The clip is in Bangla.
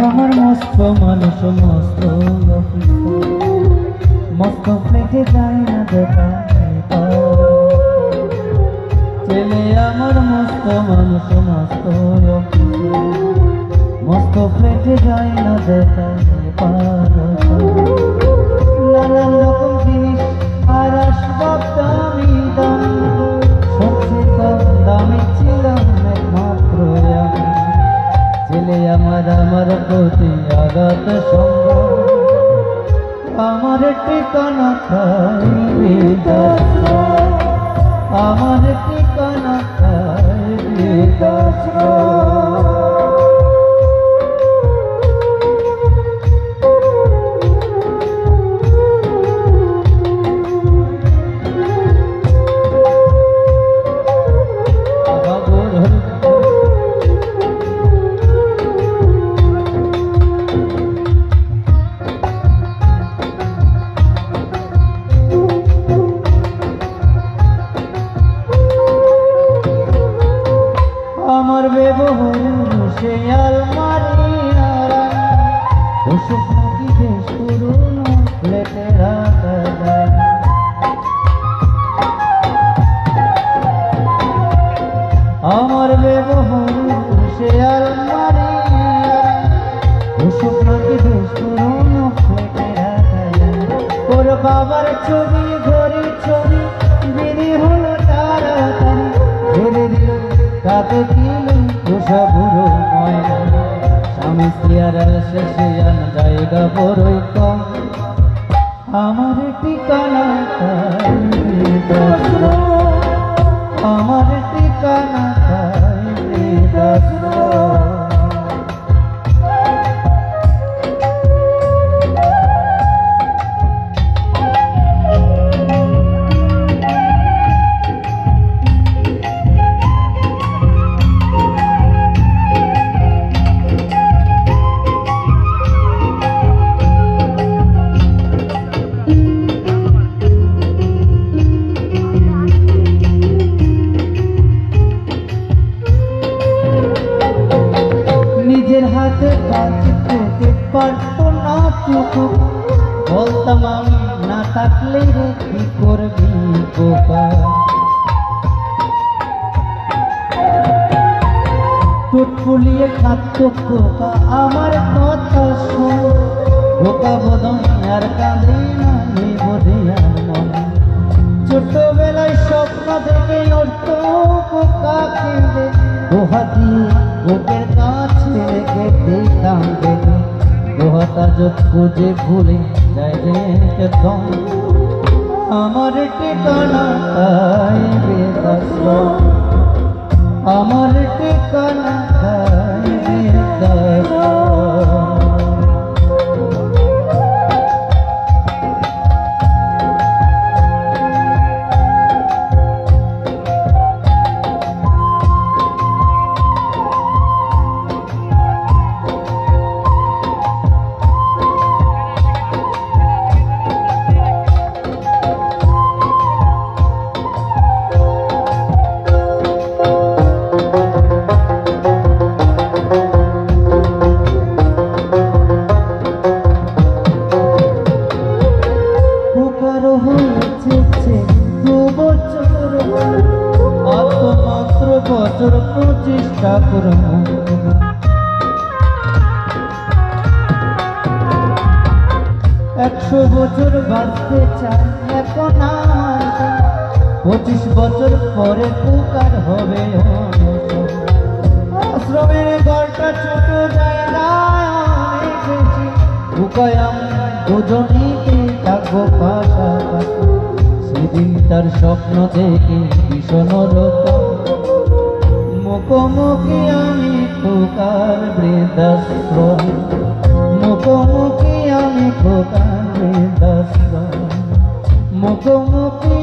আমার মস্ত মানুষ মস্ত মস্ত প্লেটে যায় না দেখা ছেলে আমার মস্ত মানুষ মস্ত মস্ত প্লেটে যায় না দেখা নানান রকম জিনিস আর আসবাব দামি দামি সবচেয়ে কম দামি ছিলাম একমাত্র আমি ছেলে আমার প্রতি আঘাত সংগ্রাম আমার ঠিকানা খাই বৃদ্ধাশ্রম আমার ঠিকানা খাই বৃদ্ধাশ্রম আমার ব্যবহার সে আলমারি ওসব নাকি বেশ পুরনো প্লেটে রাখা যায় আমার ব্যবহার সে আলমারি ওসব নাকি বেশ পুরনো প্লেটে রাখা যায় ওর বাবার ছবি ঘড়ির ছবি বিধি হলো তাড়াতাড়ি ধীরে ধীরে কাকে কিলো পোষা বুড়ো ময়না স্বামী স্ত্রীর শেষে আনা জায়গা বড়ই কম আমার ঠিকানা খাই বৃদ্ধাশ্রম আমার ঠিকানা খাই বৃদ্ধাশ্রম নিজের হাতে কাজ করতে পারতো না টুকু বলতাম আমি না থাকলে রে কি করবি বোকা টুট ফুলিয়ে খাদ্য পোকা আমার কথা শোন বোকা বোধন আর কাঁদে না বোঝে আর মনে ছোটবেলায় স্বপ্ন দেখে অর্থ পোকা কেঁদে দোহা দিয়ে বুকের কাছে রেখে দিতাম দেখে দোহাটা যোগ খুঁজে ভুলে যায় একদম আমার ঠিকানা খাই বৃদ্ধাশ্রম আমার ঠিকানা খাই বৃদ্ধাশ্রম বছর প্রচেষ্টা করব 100 বছর বাঁচতে চাই এখন আমার 25 বছর পরে পুকার হবে আশ্রমের ঘরটা ছোট জায়গায় অনেক বেশি পুকায় আমি দুজনেই থাকবো পাশাপাশি সেদিন তার স্বপ্ন দেখে ভীষণ রকম মুখোমুখি আমি খোকার বৃদ্ধাশ্রম মুখোমুখি আমি খোকার বৃদ্ধাশ্রম মুখোমুখি